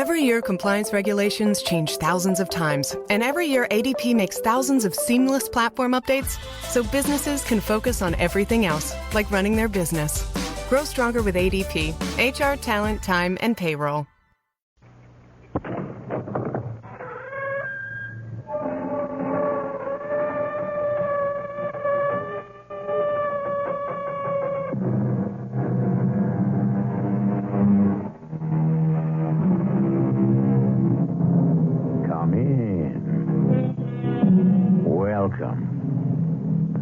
Every year, compliance regulations change thousands of times, and every year ADP makes thousands of seamless platform updates so businesses can focus on everything else, like running their business. Grow stronger with ADP, HR, talent, time, and payroll.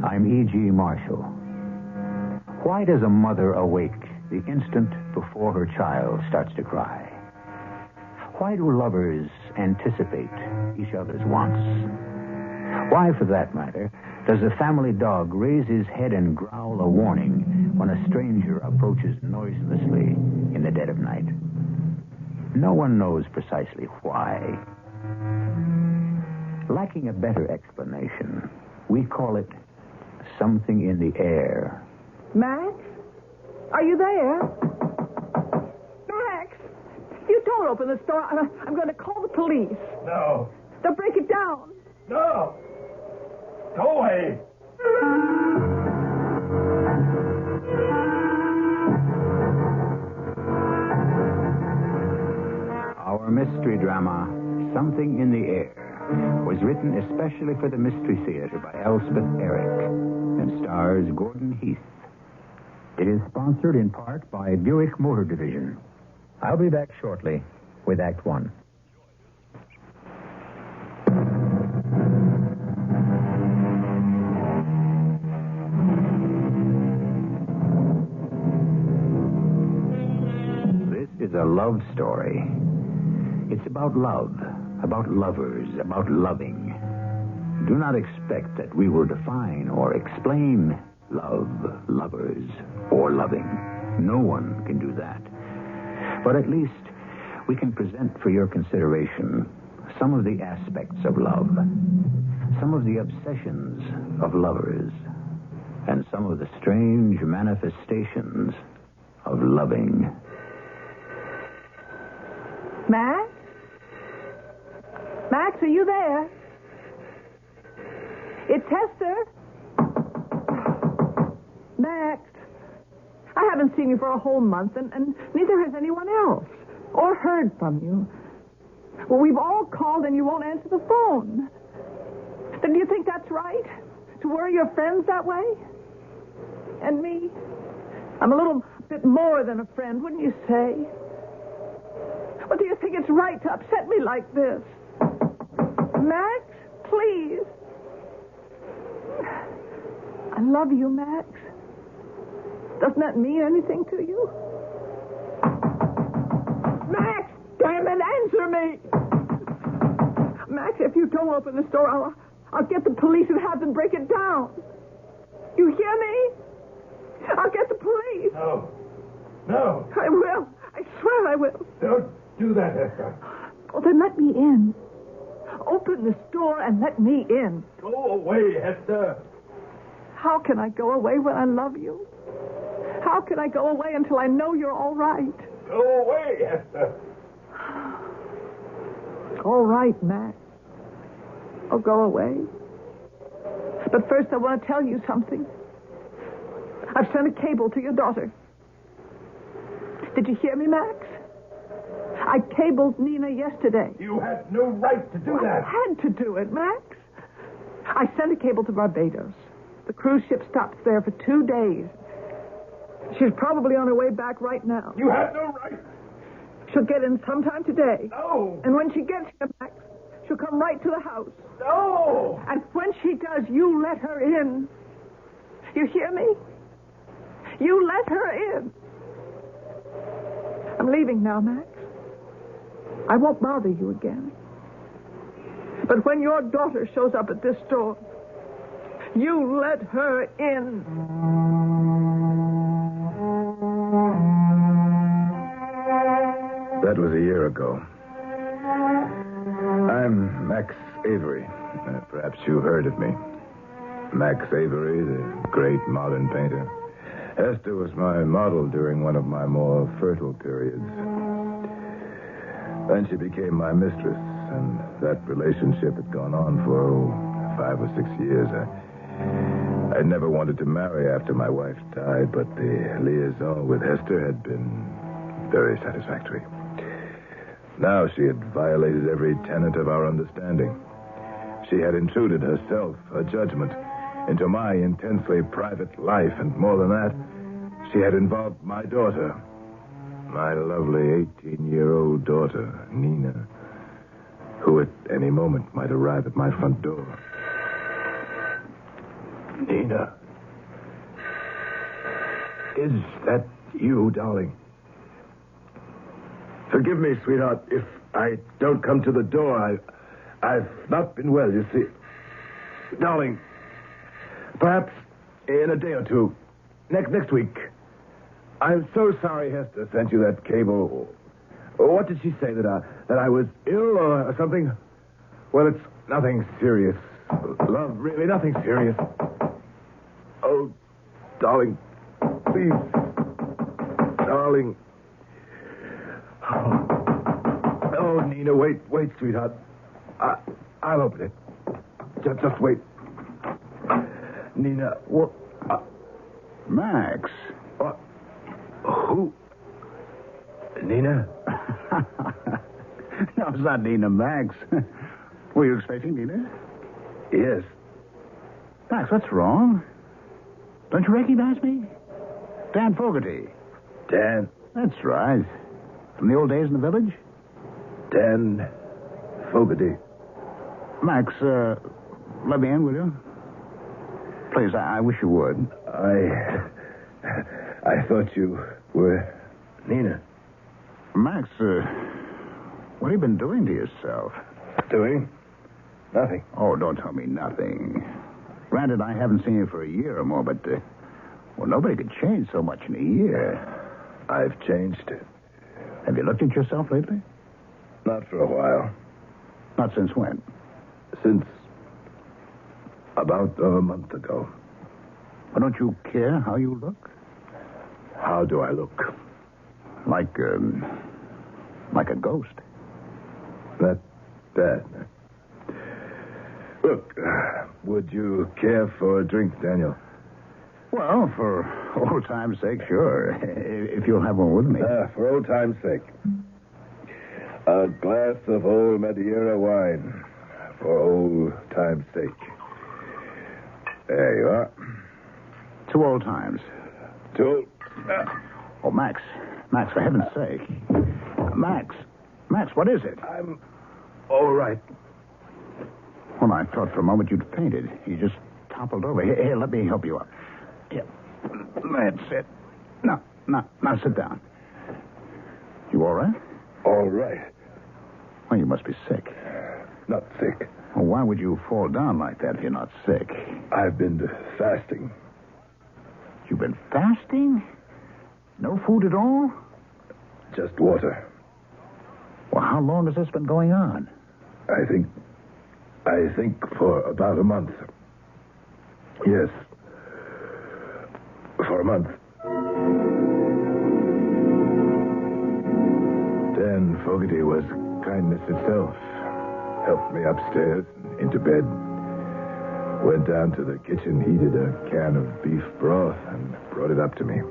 I'm E.G. Marshall. Why does a mother awake the instant before her child starts to cry? Why do lovers anticipate each other's wants? Why, for that matter, does a family dog raise his head and growl a warning when a stranger approaches noiselessly in the dead of night? No one knows precisely why. Lacking a better explanation, we call it something in the air. Max? Are you there? Max! You don't open the store. I'm going to call the police. No. They'll break it down. No. Go away. Our mystery drama, Something in the Air, was written especially for the Mystery Theater by Elspeth Eric and stars Gordon Heath. It is sponsored in part by Buick Motor Division. I'll be back shortly with Act One. This is a love story. It's about love. About lovers, about loving. Do not expect that we will define or explain love, lovers, or loving. No one can do that. But at least we can present for your consideration some of the aspects of love, some of the obsessions of lovers, and some of the strange manifestations of loving. Max? Max, are you there? It's Hester. Max, I haven't seen you for a whole month, and neither has anyone else, or heard from you. Well, we've all called, and you won't answer the phone. Then do you think that's right? To worry your friends that way? And me? I'm a little bit more than a friend, wouldn't you say? Well, do you think it's right to upset me like this? Max, please. I love you, Max. Doesn't that mean anything to you? Max, damn it, answer me. Max, if you don't open the store, I'll get the police and have them break it down. You hear me? I'll get the police. No. No. I will. I swear I will. Don't do that, Hester. Well, then let me in. Open the store and let me in. Go away, Hester. How can I go away when I love you? How can I go away until I know you're all right? Go away, Hester. All right, Max. I'll go away. But first I want to tell you something. I've sent a cable to your daughter. Did you hear me, Max? I cabled Nina yesterday. You had no right to do that. I had to do it, Max. I sent a cable to Barbados. The cruise ship stops there for 2 days. She's probably on her way back right now. You had no right. She'll get in sometime today. No. And when she gets here, Max, she'll come right to the house. No. And when she does, you let her in. You hear me? You let her in. I'm leaving now, Max. I won't bother you again. But when your daughter shows up at this store, you let her in. That was a year ago. I'm Max Avery. Perhaps you heard of me. Max Avery, the great modern painter. Hester was my model during one of my more fertile periods. Then she became my mistress, and that relationship had gone on for 5 or 6 years. I never wanted to marry after my wife died, but the liaison with Hester had been very satisfactory. Now she had violated every tenet of our understanding. She had intruded herself, her judgment, into my intensely private life, and more than that, she had involved my daughter, my lovely 18-year-old daughter, Nina, who at any moment might arrive at my front door. Nina. Is that you, darling? Forgive me, sweetheart, if I don't come to the door. I've not been well, you see. Darling, perhaps in a day or two, next week. I'm so sorry Hester sent you that cable. What did she say, that I was ill or something? Well, it's nothing serious. Love, really, nothing serious. Oh, darling, please. Darling. Oh, Nina, wait, sweetheart. I'll open it. Just wait. Nina, what? Max. What? Who? Nina? No, it's not Nina, Max. Were you expecting Nina? Yes. Max, what's wrong? Don't you recognize me? Dan Fogarty. Dan? That's right. From the old days in the village? Dan Fogarty. Max, let me in, will you? Please, I wish you would. I thought you were Nina. Max, what have you been doing to yourself? Doing? Nothing. Oh, don't tell me nothing. Granted, I haven't seen you for a year or more, but, well, nobody could change so much in a year. I've changed. Have you looked at yourself lately? Not for a while. Not since when? Since about a month ago. Well, don't you care how you look? How do I look? Like a ghost. That bad. Look, would you care for a drink, Daniel? Well, for old time's sake, sure. If you'll have one with me. For old time's sake. A glass of old Madeira wine. For old time's sake. There you are. 2 old times. 2 old... Oh, Max, for heaven's sake. Max, what is it? I'm all right. Well, I thought for a moment you'd fainted. You just toppled over. Here, let me help you up. Here. That's it. Now sit down. You all right? All right. Well, you must be sick. Not sick. Well, why would you fall down like that if you're not sick? I've been fasting. You've been fasting? No food at all? Just water. Well, how long has this been going on? I think for about a month. Yes. For a month. Dan Fogarty was kindness itself. Helped me upstairs, into bed. Went down to the kitchen, heated a can of beef broth, and brought it up to me.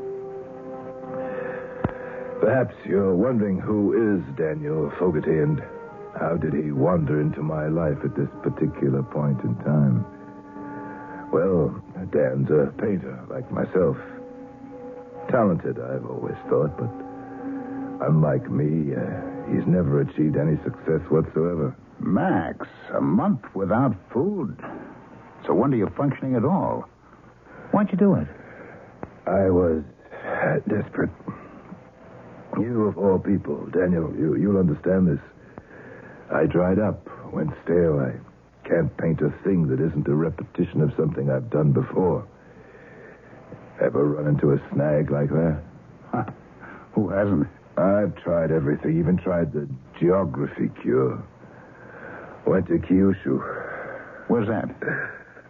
Perhaps you're wondering who is Daniel Fogarty and how did he wander into my life at this particular point in time? Well, Dan's a painter like myself. Talented, I've always thought, but unlike me, he's never achieved any success whatsoever. Max, a month without food. It's a wonder you're functioning at all. Why'd you do it? I was desperate. You, of all people, Daniel, you'll understand this. I dried up, went stale. I can't paint a thing that isn't a repetition of something I've done before. Ever run into a snag like that? Huh. Who hasn't? I've tried everything, even tried the geography cure. Went to Kyushu. Where's that?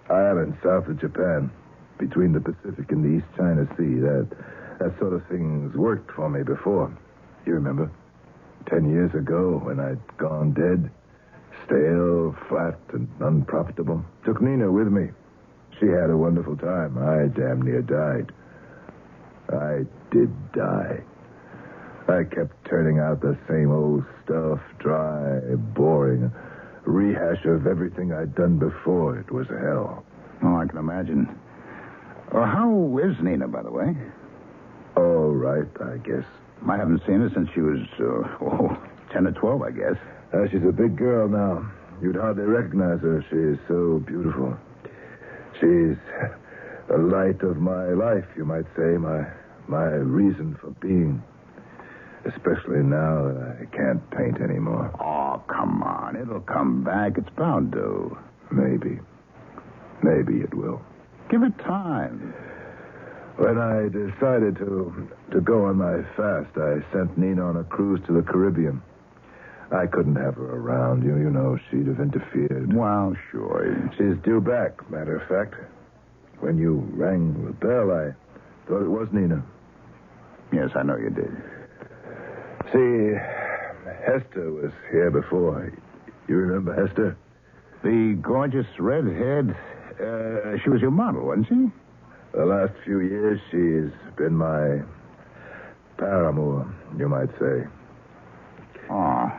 Island south of Japan, between the Pacific and the East China Sea. That sort of thing's worked for me before. You remember? 10 years ago, when I'd gone dead, stale, flat, and unprofitable, took Nina with me. She had a wonderful time. I damn near died. I did die. I kept turning out the same old stuff, dry, boring, a rehash of everything I'd done before. It was hell. Oh, I can imagine. How is Nina, by the way? All right, I guess. I haven't seen her since she was, 10 or 12, I guess. She's a big girl now. You'd hardly recognize her. She is so beautiful. She's the light of my life, you might say, my reason for being. Especially now that I can't paint anymore. Oh, come on. It'll come back. It's bound to. Maybe. Maybe it will. Give it time. When I decided to go on my fast, I sent Nina on a cruise to the Caribbean. I couldn't have her around. You know, she'd have interfered. Well, sure. She's due back, matter of fact. When you rang the bell, I thought it was Nina. Yes, I know you did. See, Hester was here before. You remember Hester? The gorgeous redhead, she was your model, wasn't she? The last few years, she's been my paramour, you might say. Oh.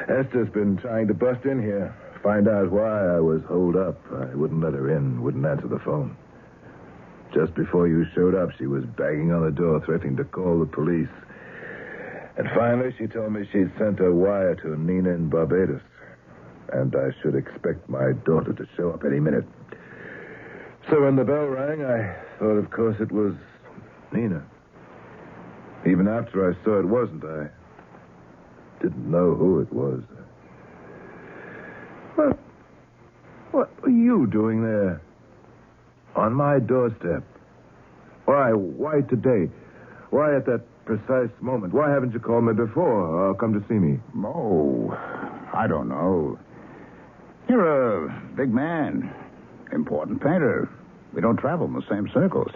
Esther's been trying to bust in here, find out why I was holed up. I wouldn't let her in, wouldn't answer the phone. Just before you showed up, she was banging on the door, threatening to call the police. And finally, she told me she'd sent a wire to Nina in Barbados. And I should expect my daughter to show up any minute. So when the bell rang, I thought, of course, it was Nina. Even after I saw it wasn't, I didn't know who it was. What were you doing there? On my doorstep? Why today? Why at that precise moment? Why haven't you called me before or come to see me? Oh, I don't know. You're a big man. Important painter. We don't travel in the same circles.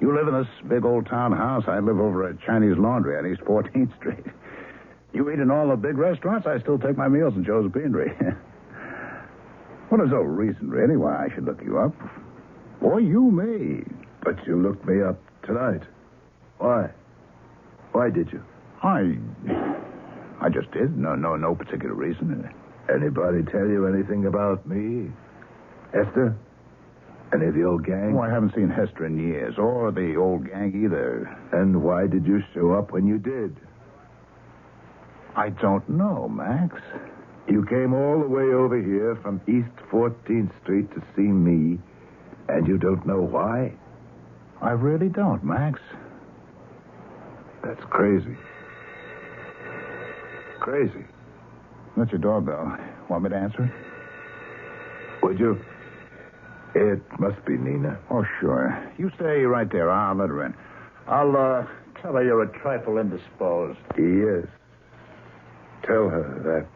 You live in this big old town house. I live over at Chinese Laundry on East 14th Street. You eat in all the big restaurants. I still take my meals in Joe's Beanery. Well, there's no reason, really, why I should look you up. Or you may. But you looked me up tonight. Why? Why did you? I just did. No particular reason. Anybody tell you anything about me? Hester? Any of the old gang? Oh, I haven't seen Hester in years, or the old gang either. And why did you show up when you did? I don't know, Max. You came all the way over here from East 14th Street to see me, and you don't know why? I really don't, Max. That's crazy. Crazy. That's your doorbell. Want me to answer it? Would you? It must be Nina. Oh, sure. You stay right there. I'll let her in. I'll tell her you're a trifle indisposed. Yes. Tell her that.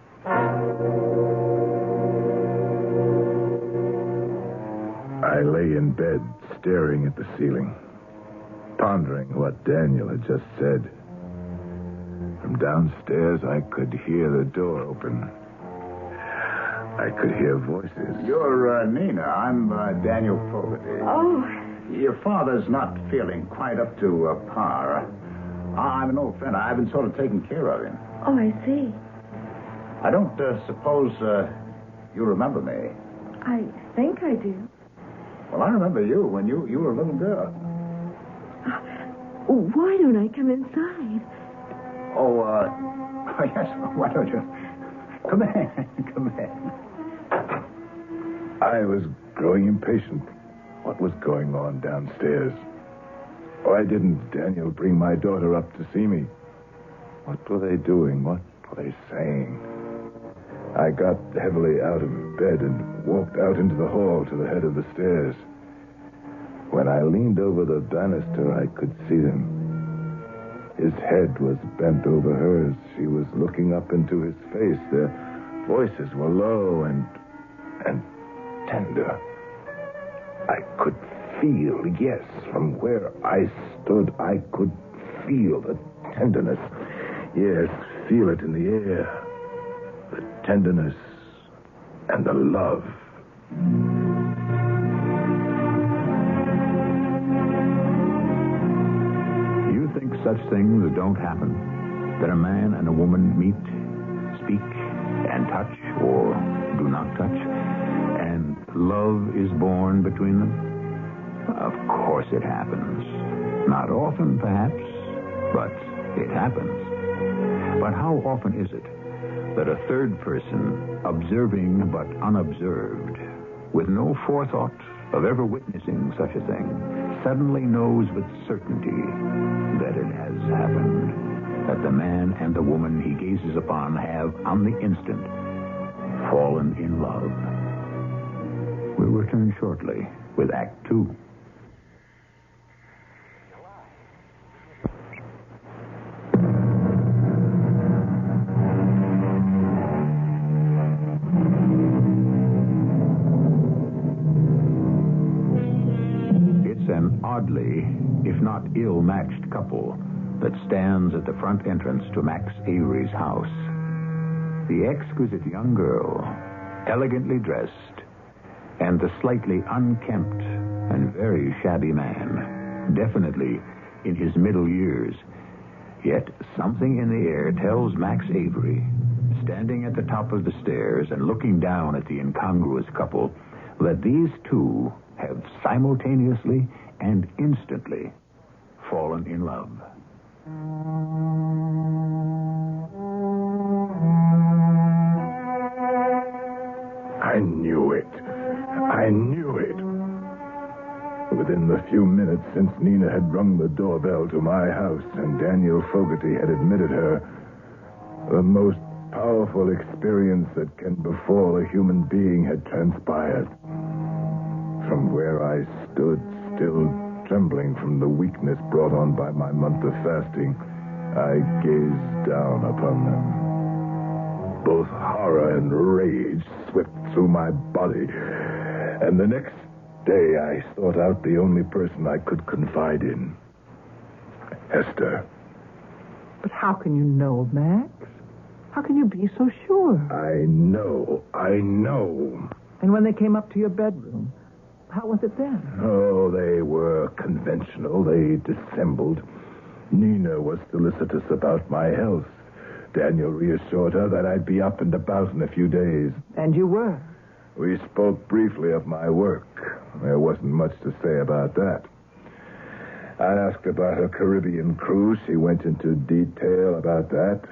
I lay in bed, staring at the ceiling, pondering what Daniel had just said. From downstairs, I could hear the door open. I could hear voices. You're Nina. I'm Daniel Fogarty. Oh. Your father's not feeling quite up to par. I'm an old friend. I've been sort of taking care of him. Oh, I see. I don't suppose you remember me. I think I do. Well, I remember you when you were a little girl. Why don't I come inside? Oh, yes. Why don't you? Come in. Come in. I was growing impatient. What was going on downstairs? Why didn't Daniel bring my daughter up to see me? What were they doing? What were they saying? I got heavily out of bed and walked out into the hall to the head of the stairs. When I leaned over the banister, I could see them. His head was bent over hers. She was looking up into his face. Their voices were low and tender. I could feel, yes, from where I stood, I could feel the tenderness. Yes, feel it in the air. The tenderness and the love. You think such things don't happen? That a man and a woman meet, speak, and touch, or do not touch, and love is born between them? Of course it happens. Not often, perhaps, but it happens. But how often is it that a third person, observing but unobserved, with no forethought of ever witnessing such a thing, suddenly knows with certainty that it has happened, that the man and the woman he gazes upon have, on the instant, fallen in love? We'll return shortly with Act Two. An oddly, if not ill-matched couple that stands at the front entrance to Max Avery's house. The exquisite young girl, elegantly dressed, and the slightly unkempt and very shabby man, definitely in his middle years. Yet something in the air tells Max Avery, standing at the top of the stairs and looking down at the incongruous couple, that these two have simultaneously and instantly fallen in love. I knew it. I knew it. Within the few minutes since Nina had rung the doorbell to my house and Daniel Fogarty had admitted her, the most powerful experience that can befall a human being had transpired. From where I stood, still trembling from the weakness brought on by my month of fasting, I gazed down upon them. Both horror and rage swept through my body. And the next day I sought out the only person I could confide in. Hester. But how can you know, Max? How can you be so sure? I know. And when they came up to your bedroom, how was it then? Oh, they were conventional. They dissembled. Nina was solicitous about my health. Daniel reassured her that I'd be up and about in a few days. And you were? We spoke briefly of my work. There wasn't much to say about that. I asked about her Caribbean cruise. She went into detail about that.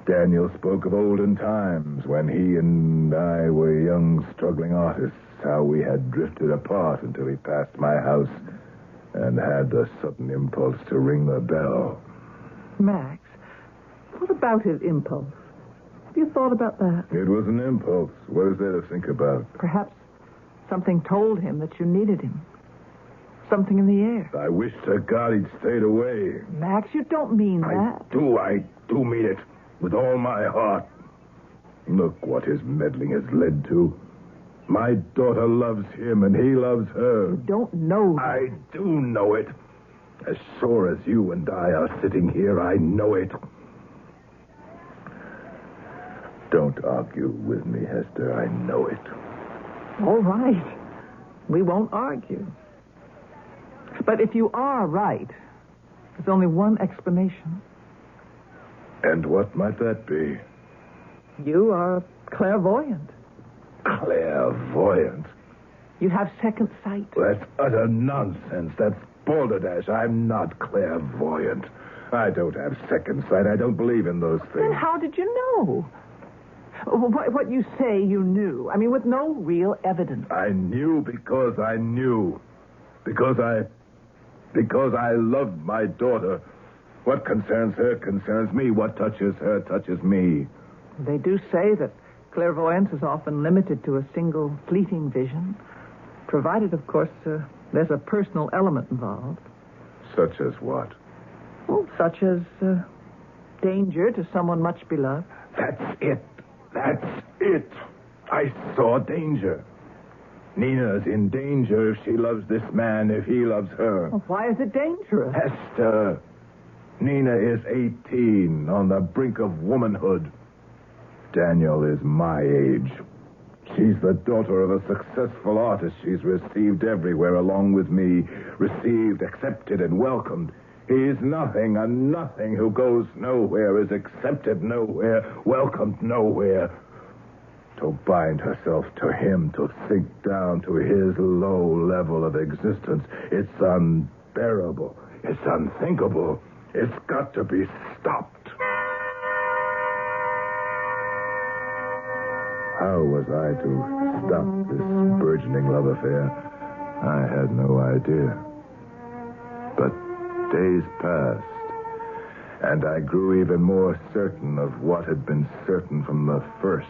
Daniel spoke of olden times when he and I were young, struggling artists, how we had drifted apart until he passed my house and had the sudden impulse to ring the bell. Max, what about his impulse? Have you thought about that? It was an impulse. What is there to think about? Perhaps something told him that you needed him. Something in the air. I wish to God he'd stayed away. Max, you don't mean that. I do mean it. With all my heart. Look what his meddling has led to. My daughter loves him, and he loves her. You don't know that. I do know it. As sure as you and I are sitting here, I know it. Don't argue with me, Hester. I know it. All right. We won't argue. But if you are right, there's only one explanation. And what might that be? You are clairvoyant. Clairvoyant? You have second sight. That's utter nonsense. That's balderdash. I'm not clairvoyant. I don't have second sight. I don't believe in those things. Then how did you know? What you say you knew. I mean, with no real evidence. I knew because I knew. Because I loved my daughter. What concerns her concerns me. What touches her touches me. They do say that clairvoyance is often limited to a single fleeting vision, provided, of course, there's a personal element involved. Such as what? Well, such as danger to someone much beloved. That's it. I saw danger. Nina's in danger if she loves this man, if he loves her. Well, why is it dangerous? Hester, Nina is 18, on the brink of womanhood. Daniel is my age. She's the daughter of a successful artist. She's received everywhere along with me. Received, accepted, and welcomed. He's nothing, and nothing who goes nowhere is accepted nowhere, welcomed nowhere. To bind herself to him, to sink down to his low level of existence, it's unbearable. It's unthinkable. It's got to be stopped. How was I to stop this burgeoning love affair? I had no idea. But days passed, and I grew even more certain of what had been certain from the first.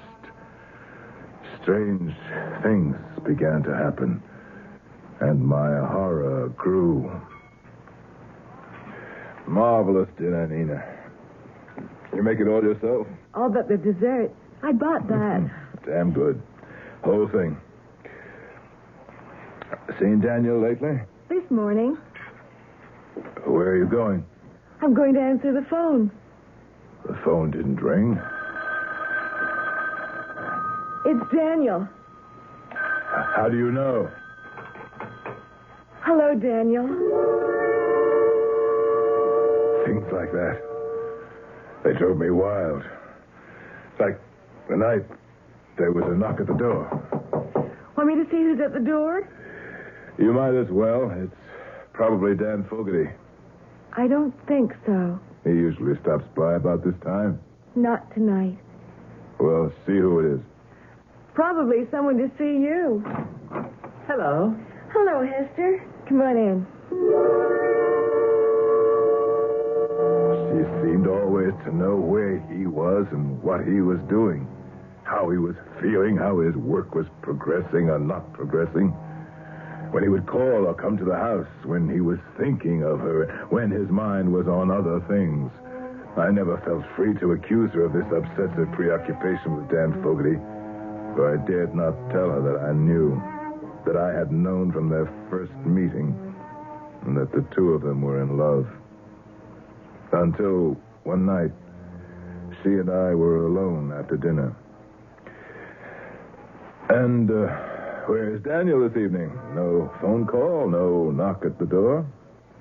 Strange things began to happen, and my horror grew. Marvelous dinner, Nina. You make it all yourself? All but the dessert. I bought that. Damn good. Whole thing. Seen Daniel lately? This morning. Where are you going? I'm going to answer the phone. The phone didn't ring. It's Daniel. How do you know? Hello, Daniel. Things like that. They drove me wild. Like the night there was a knock at the door. Want me to see who's at the door? You might as well. It's probably Dan Fogarty. I don't think so. He usually stops by about this time. Not tonight. Well, see who it is. Probably someone to see you. Hello. Hello, Hester. Come on in. She seemed always to know where he was and what he was doing, how he was feeling, how his work was progressing or not progressing. When he would call or come to the house, when he was thinking of her, when his mind was on other things. I never felt free to accuse her of this obsessive preoccupation with Dan Fogarty, for I dared not tell her that I knew, that I had known from their first meeting, and that the two of them were in love. Until one night, she and I were alone after dinner. And, where's Daniel this evening? No phone call, no knock at the door?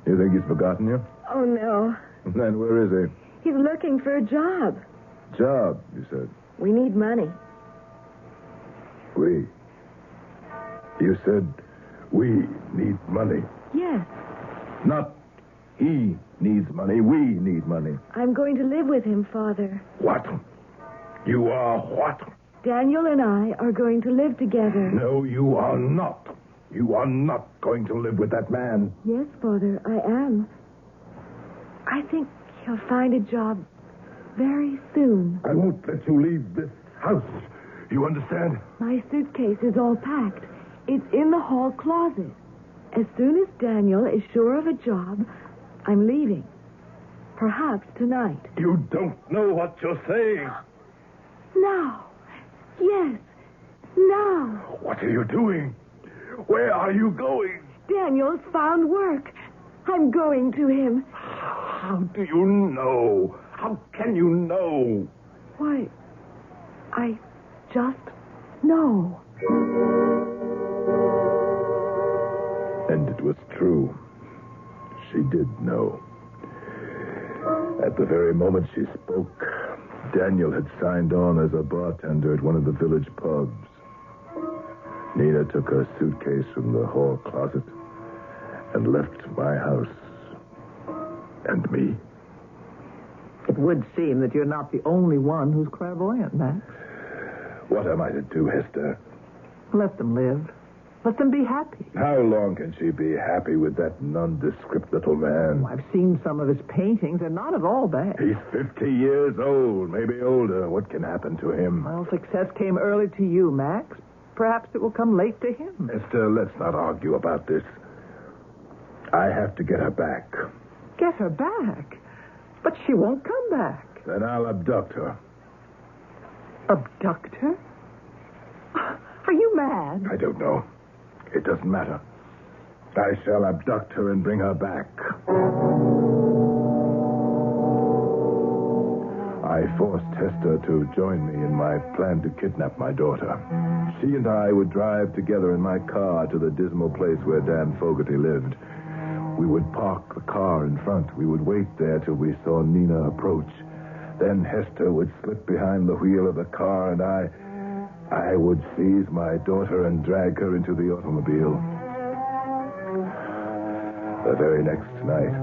You think he's forgotten you? Oh, no. Then where is he? He's looking for a job. Job, you said. We need money. We? You said we need money. Yes. Not he needs money, we need money. I'm going to live with him, Father. What? You are what? Daniel and I are going to live together. No, you are not. You are not going to live with that man. Yes, Father, I am. I think he'll find a job very soon. I won't let you leave this house. You understand? My suitcase is all packed. It's in the hall closet. As soon as Daniel is sure of a job, I'm leaving. Perhaps tonight. You don't know what you're saying. Now. Yes. Now. What are you doing? Where are you going? Daniel's found work. I'm going to him. How do you know? How can you know? Why, I just know. And it was true. She did know. At the very moment she spoke, Daniel had signed on as a bartender at one of the village pubs. Nina took her suitcase from the hall closet and left my house. And me. It would seem that you're not the only one who's clairvoyant, Max. What am I to do, Hester? Let them live. Let them be happy. How long can she be happy with that nondescript little man? I've seen some of his paintings. They're not at all bad. He's 50 years old, maybe older. What can happen to him? Well, success came early to you, Max. Perhaps it will come late to him. Hester, let's not argue about this. I have to get her back. Get her back? But she won't come back. Then I'll abduct her. Abduct her? Are you mad? I don't know. It doesn't matter. I shall abduct her and bring her back. I forced Hester to join me in my plan to kidnap my daughter. She and I would drive together in my car to the dismal place where Dan Fogarty lived. We would park the car in front. We would wait there till we saw Nina approach. Then Hester would slip behind the wheel of the car, and I would seize my daughter and drag her into the automobile. The very next night,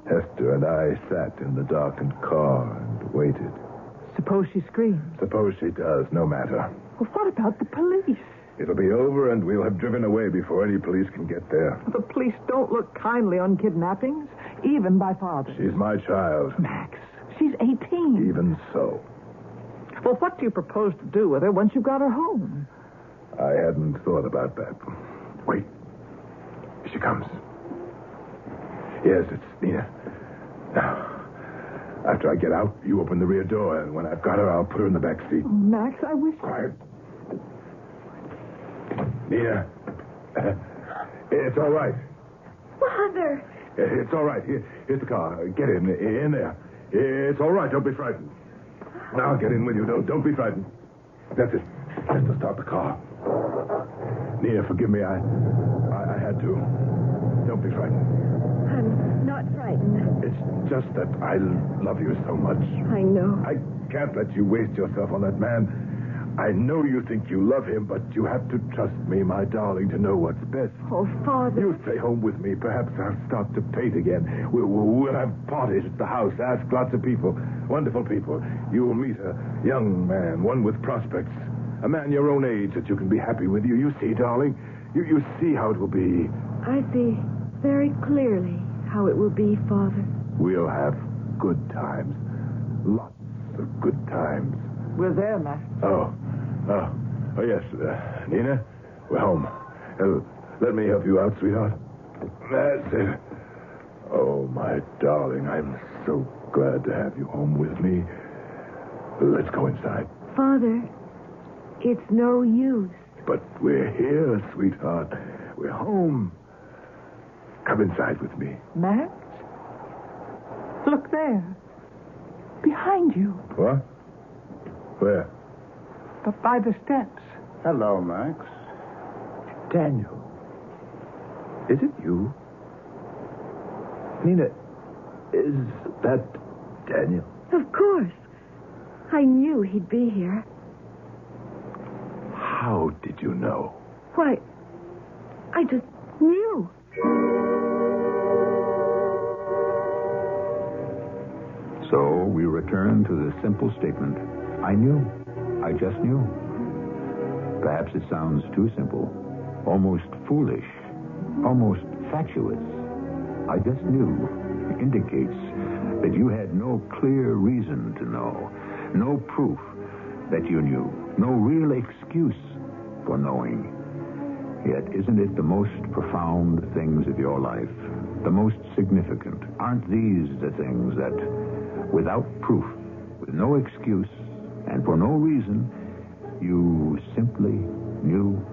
Hester and I sat in the darkened car and waited. Suppose she screams. Suppose she does, no matter. Well, what about the police? It'll be over, and we'll have driven away before any police can get there. The police don't look kindly on kidnappings, even by fathers. She's my child. Max, she's 18. Even so. Well, what do you propose to do with her once you've got her home? I hadn't thought about that. Wait. Here she comes. Yes, it's Nina. Now, after I get out, you open the rear door, and when I've got her, I'll put her in the back seat. Oh, Max, I wish... Quiet. Nina. It's all right. Father! It's all right. Here's the car. Get in there. It's all right. Don't be frightened. Now get in with you. Don't be frightened. That's it. Just to start the car. Nina, forgive me. I had to. Don't be frightened. I'm not frightened. It's just that I love you so much. I know. I can't let you waste yourself on that man. I know you think you love him, but you have to trust me, my darling, to know what's best. Oh, Father. You stay home with me. Perhaps I'll start to paint again. We'll have parties at the house. Ask lots of people. Wonderful people. You'll meet a young man, one with prospects. A man your own age that you can be happy with. You see, darling. You see how it will be. I see very clearly how it will be, Father. We'll have good times. Lots of good times. We're there, Max. Oh, yes. Nina, we're home. Let me help you out, sweetheart. That's it. Oh, my darling, I'm so glad to have you home with me. Let's go inside. Father, it's no use. But we're here, sweetheart. We're home. Come inside with me. Max? Look there. Behind you. What? Where? By the steps. Hello, Max. Daniel. Is it you? Nina, is that Daniel? Of course. I knew he'd be here. How did you know? Why, I just knew. So we return to the simple statement, I knew. I just knew. Perhaps it sounds too simple, almost foolish, almost fatuous. I just knew indicates that you had no clear reason to know, no proof that you knew, no real excuse for knowing. Yet isn't it the most profound things of your life, the most significant? Aren't these the things that, without proof, with no excuse, and for no reason, you simply knew?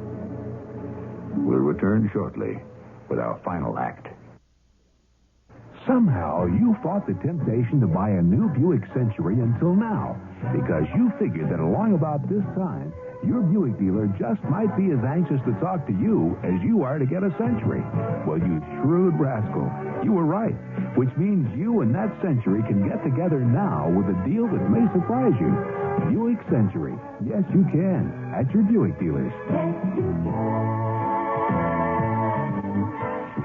We'll return shortly with our final act. Somehow you fought the temptation to buy a new Buick Century until now, because you figured that along about this time, your Buick dealer just might be as anxious to talk to you as you are to get a Century. Well, you shrewd rascal, you were right, which means you and that Century can get together now with a deal that may surprise you. Buick Century. Yes, you can. At your Buick dealers. Yes, you can.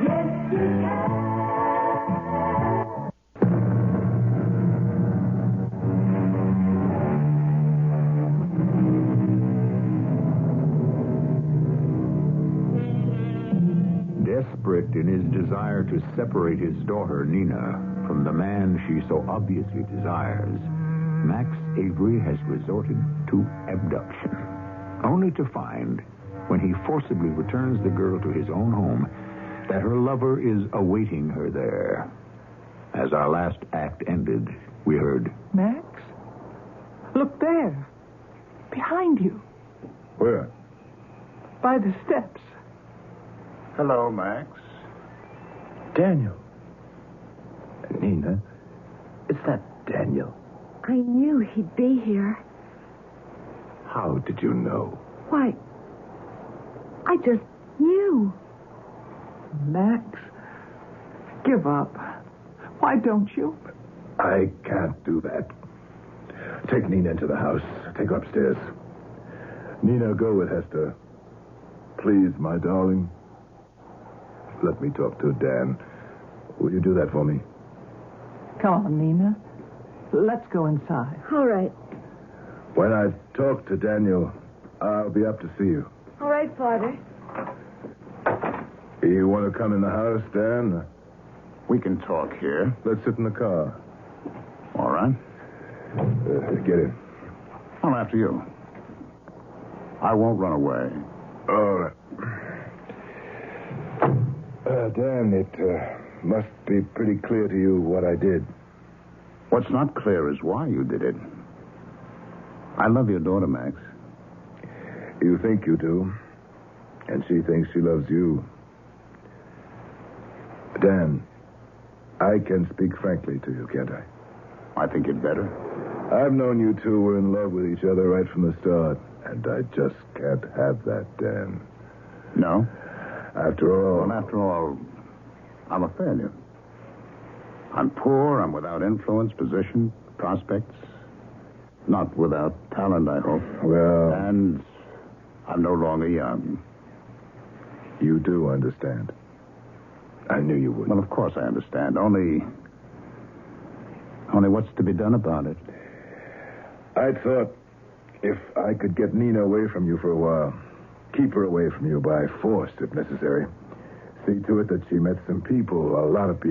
Yes, you can. Desperate in his desire to separate his daughter, Nina, from the man she so obviously desires, Max Avery has resorted to abduction, only to find, when he forcibly returns the girl to his own home, that her lover is awaiting her there. As our last act ended, we heard, Max? Look there. Behind you. Where? By the steps. Hello, Max. Daniel. Nina, is that Daniel? I knew he'd be here. How did you know? Why, I just knew. Max, give up. Why don't you? I can't do that. Take Nina into the house. Take her upstairs. Nina, go with Hester. Please, my darling. Let me talk to Dan. Will you do that for me? Come on, Nina. Let's go inside. All right. When I've talked to Daniel, I'll be up to see you. All right, Father. You want to come in the house, Dan? We can talk here. Let's sit in the car. All right. Get in. Well, after you. I won't run away. All right. Dan, it must be pretty clear to you what I did. What's not clear is why you did it. I love your daughter, Max. You think you do, and she thinks she loves you. Dan, I can speak frankly to you, can't I? I think you'd better. I've known you two were in love with each other right from the start, and I just can't have that, Dan. No? After all... Well, after all, I'm a failure. I'm poor, I'm without influence, position, prospects. Not without talent, I hope. Well... And I'm no longer young. You do understand. I knew you would. Well, of course I understand. Only what's to be done about it? I thought if I could get Nina away from you for a while, keep her away from you by force, if necessary. See to it that she met some people, a lot of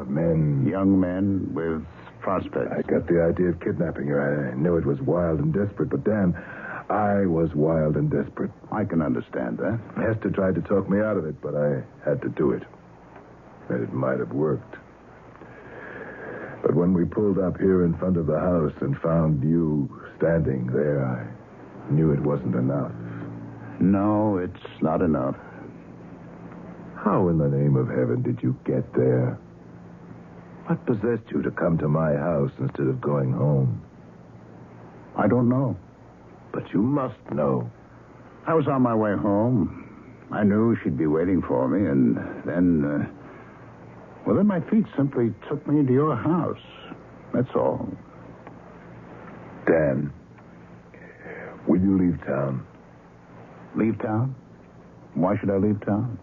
men. Young men with prospects. I got the idea of kidnapping her. I knew it was wild and desperate, but Dan, I was wild and desperate. I can understand that. Hester tried to talk me out of it, but I had to do it. And it might have worked. But when we pulled up here in front of the house and found you standing there, I knew it wasn't enough. No, it's not enough. How in the name of heaven did you get there? What possessed you to come to my house instead of going home? I don't know. But you must know. I was on my way home. I knew she'd be waiting for me, and then... then my feet simply took me into your house. That's all. Dan, will you leave town? Leave town? Why should I leave town?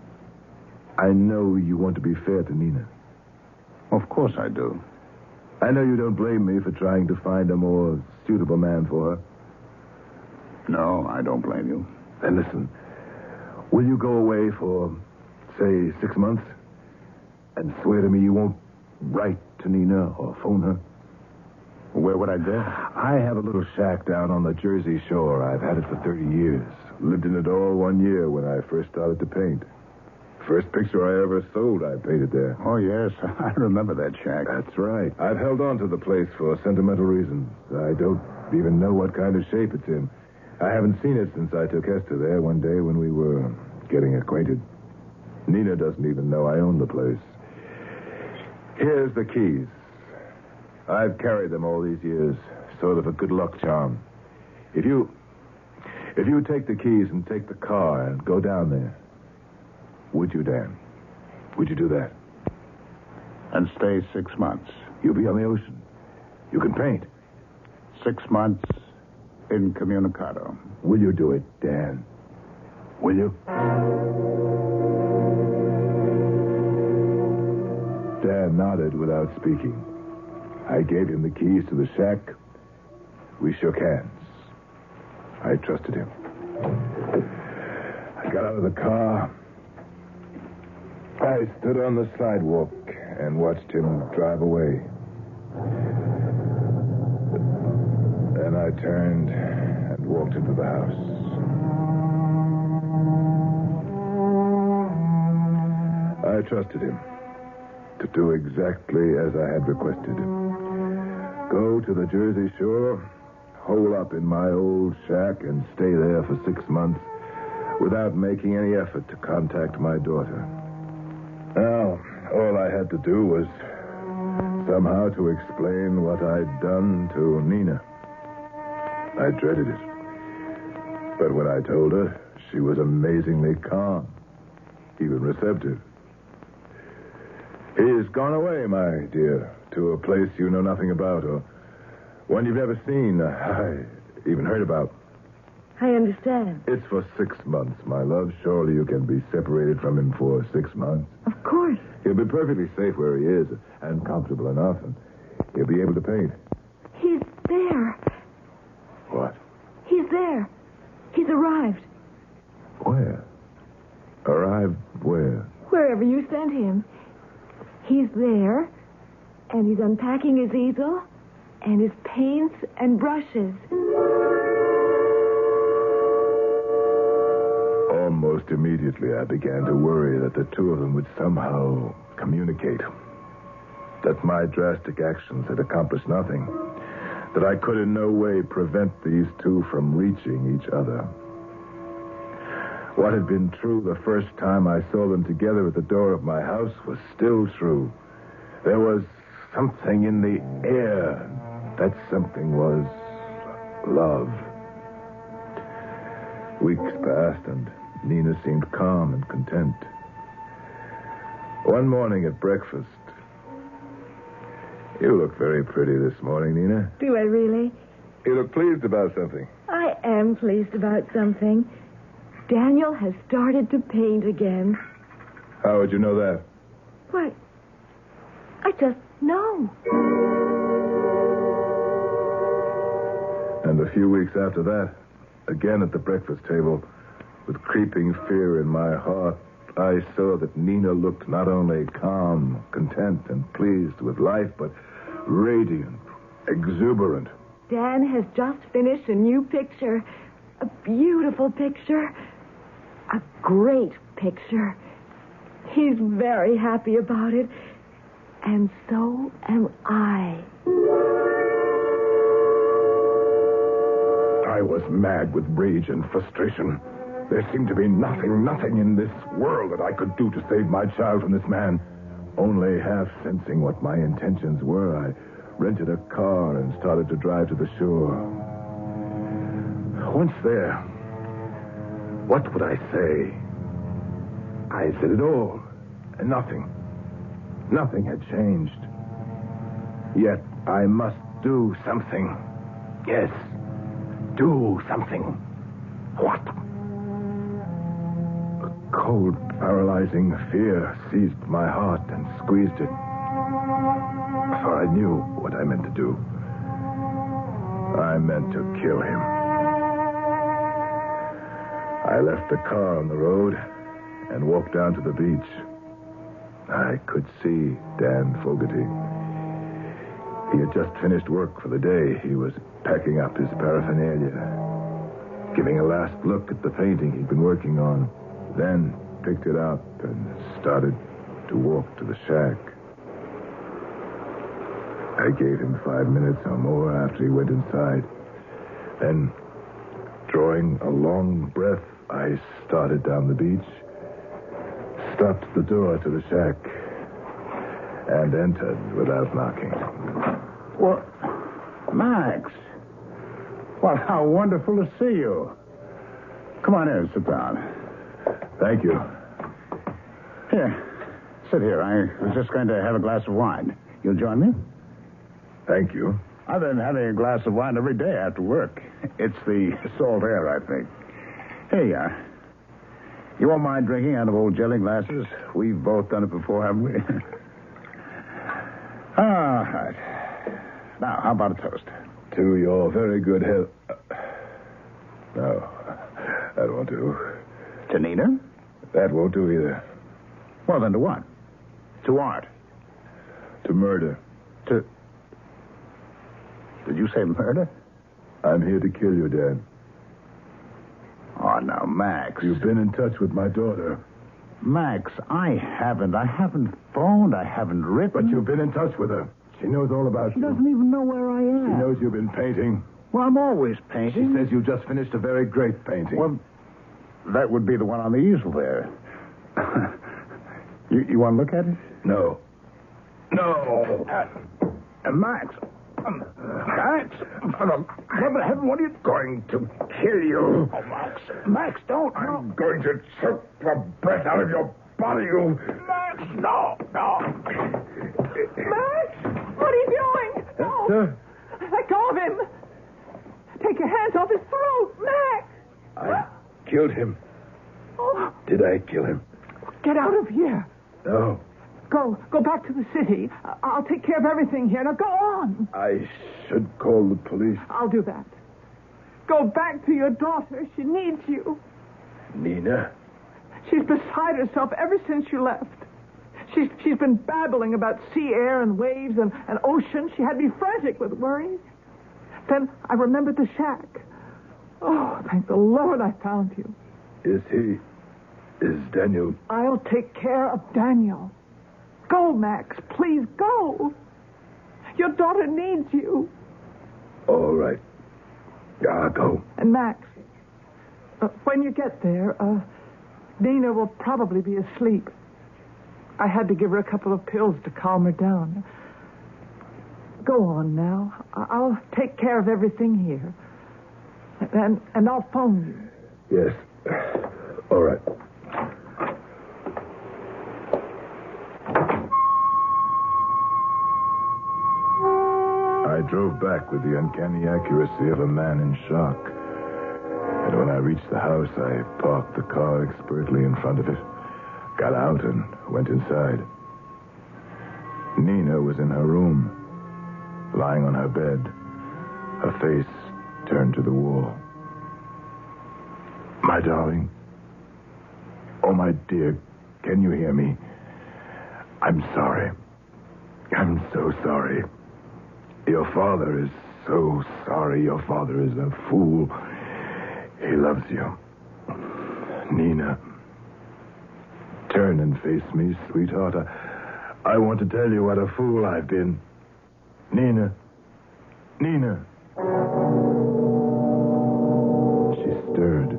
I know you want to be fair to Nina. Of course I do. I know you don't blame me for trying to find a more suitable man for her. No, I don't blame you. Then listen. Will you go away for, say, 6 months? And swear to me you won't write to Nina or phone her? Where would I go? I have a little shack down on the Jersey Shore. I've had it for 30 years. Lived in it all 1 year when I first started to paint. First picture I ever sold, I painted there. Oh, yes. I remember that shack. That's right. I've held on to the place for sentimental reasons. I don't even know what kind of shape it's in. I haven't seen it since I took Hester there one day when we were getting acquainted. Nina doesn't even know I own the place. Here's the keys. I've carried them all these years, sort of a good luck charm. If you take the keys and take the car and go down there, would you, Dan? Would you do that? And stay 6 months. You'll be on the ocean. You can paint. 6 months incommunicado. Will you do it, Dan? Will you? Dan nodded without speaking. I gave him the keys to the shack. We shook hands. I trusted him. I got out of the car. I stood on the sidewalk and watched him drive away. Then I turned and walked into the house. I trusted him to do exactly as I had requested. Go to the Jersey Shore, hole up in my old shack, and stay there for 6 months without making any effort to contact my daughter. Now, all I had to do was somehow to explain what I'd done to Nina. I dreaded it. But when I told her, she was amazingly calm, even receptive. He's gone away, my dear, to a place you know nothing about, or one you've never seen, I even heard about. I understand. It's for 6 months, my love. Surely you can be separated from him for 6 months. Of course. He'll be perfectly safe where he is, and comfortable enough, and he'll be able to paint. He's there. What? He's there. He's arrived. Where? Arrived where? Wherever you sent him. He's there, and he's unpacking his easel and his paints and brushes. Almost immediately, I began to worry that the two of them would somehow communicate. That my drastic actions had accomplished nothing. That I could in no way prevent these two from reaching each other. What had been true the first time I saw them together at the door of my house was still true. There was something in the air. That something was love. Weeks passed, and Nina seemed calm and content. One morning at breakfast... You look very pretty this morning, Nina. Do I really? You look pleased about something. I am pleased about something. Daniel has started to paint again. How would you know that? Why, I just know. And a few weeks after that, again at the breakfast table, with creeping fear in my heart, I saw that Nina looked not only calm, content, and pleased with life, but radiant, exuberant. Dan has just finished a new picture. A beautiful picture. A great picture. He's very happy about it. And so am I. I was mad with rage and frustration. There seemed to be nothing in this world that I could do to save my child from this man. Only half sensing what my intentions were, I rented a car and started to drive to the shore. Once there, what would I say? I said it all, and nothing. Nothing had changed. Yet I must do something. Yes, do something. What? A cold, paralyzing fear seized my heart and squeezed it. For I knew what I meant to do. I meant to kill him. I left the car on the road and walked down to the beach. I could see Dan Fogarty. He had just finished work for the day. He was packing up his paraphernalia, giving a last look at the painting he'd been working on, then picked it up and started to walk to the shack. I gave him 5 minutes or more after he went inside. Then, drawing a long breath, I started down the beach, stopped at the door to the shack, and entered without knocking. Well, Max. Well, how wonderful to see you. Come on in, sit down. Thank you. Here, sit here. I was just going to have a glass of wine. You'll join me? Thank you. I've been having a glass of wine every day after work. It's the salt air, I think. Here you are. You won't mind drinking out of old jelly glasses? We've both done it before, haven't we? All right. Now, how about a toast? To your very good health. No, that won't do. To Nina? That won't do either. Well, then to what? To art? To murder. To... Did you say murder? I'm here to kill you, Dan. Oh, now, Max. You've been in touch with my daughter. Max, I haven't phoned. I haven't written. But you've been in touch with her. She knows all about She you. doesn't even know where I am. She knows you've been painting. Well, I'm always She painting. says you just finished a very great painting. Well, that would be the one on the easel there. You want to look at it? No. No. Max. Max, for the love of heaven, what are you Going to kill you. Oh, Max. Max, don't. I'm going to choke the breath out of your body, you. Max, no. Max! What are you doing? No! Sir? Let go of him! Take your hands off his throat, Max! I killed him. Oh, Did I kill him? get out of here. No. Go back to the city. I'll take care of everything here. Now go on. I should call the police. I'll do that. Go back to your daughter. She needs you. Nina? She's beside herself ever since you left. She's been babbling about sea air and waves and ocean. She had me frantic with worry. Then I remembered the shack. Oh, thank the Lord I found you. Is Daniel... I'll take care of Daniel. Go, Max. Please go. Your daughter needs you. All right. I'll go. And Max, when you get there, Nina will probably be asleep. I had to give her a couple of pills to calm her down. Go on now. I'll take care of everything here. And I'll phone you. Yes. All right. I drove back with the uncanny accuracy of a man in shock. And when I reached the house, I parked the car expertly in front of it, got out, and went inside. Nina was in her room, lying on her bed, her face turned to the wall. My darling. Oh, my dear, can you hear me? I'm sorry. I'm so sorry. Your father is so sorry. Your father is a fool. He loves you. Nina, turn and face me, sweetheart. I want to tell you what a fool I've been. Nina. She stirred.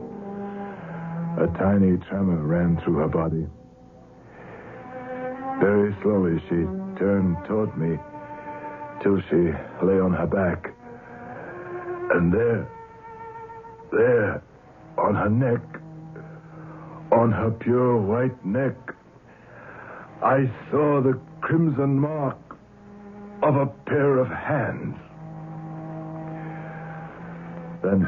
A tiny tremor ran through her body. Very slowly, she turned toward me till she lay on her back. And there, on her neck, on her pure white neck, I saw the crimson mark of a pair of hands. Then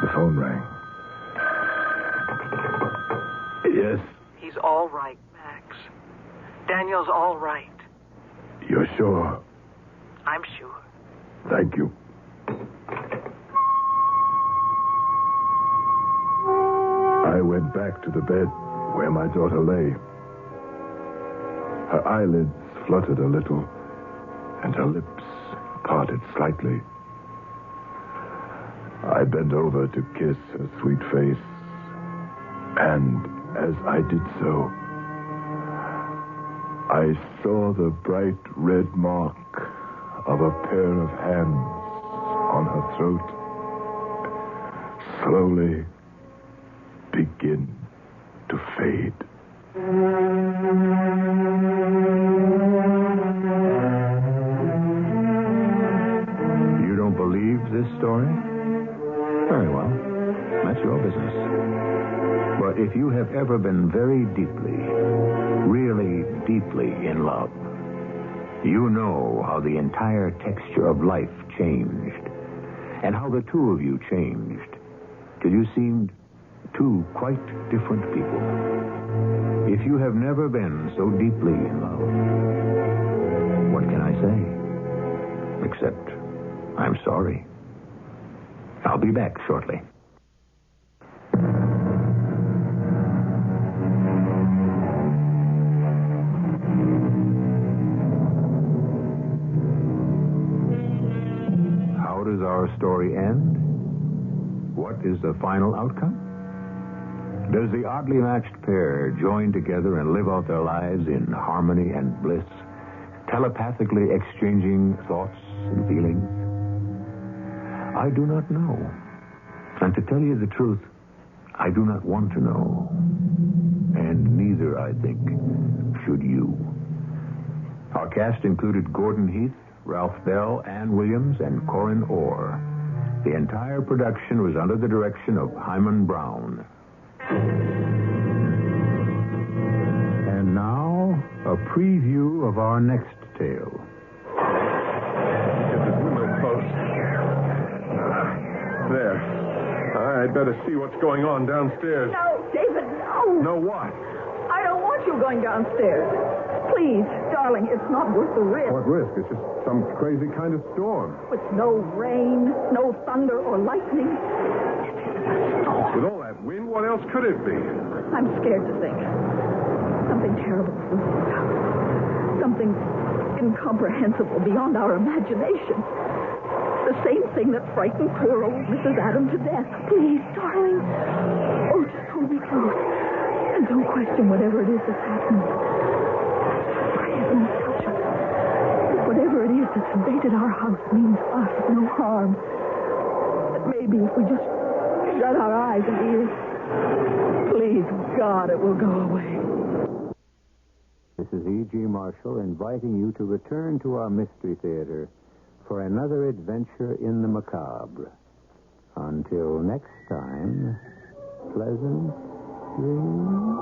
the phone rang. Yes? He's all right, Max. Daniel's all right. You're sure? I'm sure. Thank you. I went back to the bed where my daughter lay. Her eyelids fluttered a little, and her lips parted slightly. I bent over to kiss her sweet face, and as I did so, I saw the bright red mark of a pair of hands on her throat slowly begin to fade. You don't believe this story? Very well. That's your business. But if you have ever been very deeply, really deeply in love, you know how the entire texture of life changed, and how the two of you changed till you seemed two quite different people. If you have never been so deeply in love, what can I say? Except, I'm sorry. I'll be back shortly. How does our story end? What is the final outcome? Does the oddly matched pair join together and live out their lives in harmony and bliss, telepathically exchanging thoughts and feelings? I do not know. And to tell you the truth, I do not want to know. And neither, I think, should you. Our cast included Gordon Heath, Ralph Bell, Ann Williams, and Corin Orr. The entire production was under the direction of Hyman Brown. And now, a preview of our next tale. Get this window closed. There. I'd better see what's going on downstairs. No, David, no. No what? I don't want you going downstairs. Please, darling, it's not worth the risk. What risk? It's just some crazy kind of storm. With no rain, no thunder or lightning. With all that wind, what else could it be? I'm scared to think. Something terrible is looming. Something incomprehensible beyond our imagination. The same thing that frightened poor old Mrs. Adam to death. Please, darling. Oh, just hold me close. And don't question whatever it is that's happening. For heaven's touch us. Whatever it is that's invaded our house means us no harm. But maybe if we just shut our eyes and ears, please, God, it will go away. This is E.G. Marshall inviting you to return to our Mystery Theater for another adventure in the macabre. Until next time, pleasant dreams.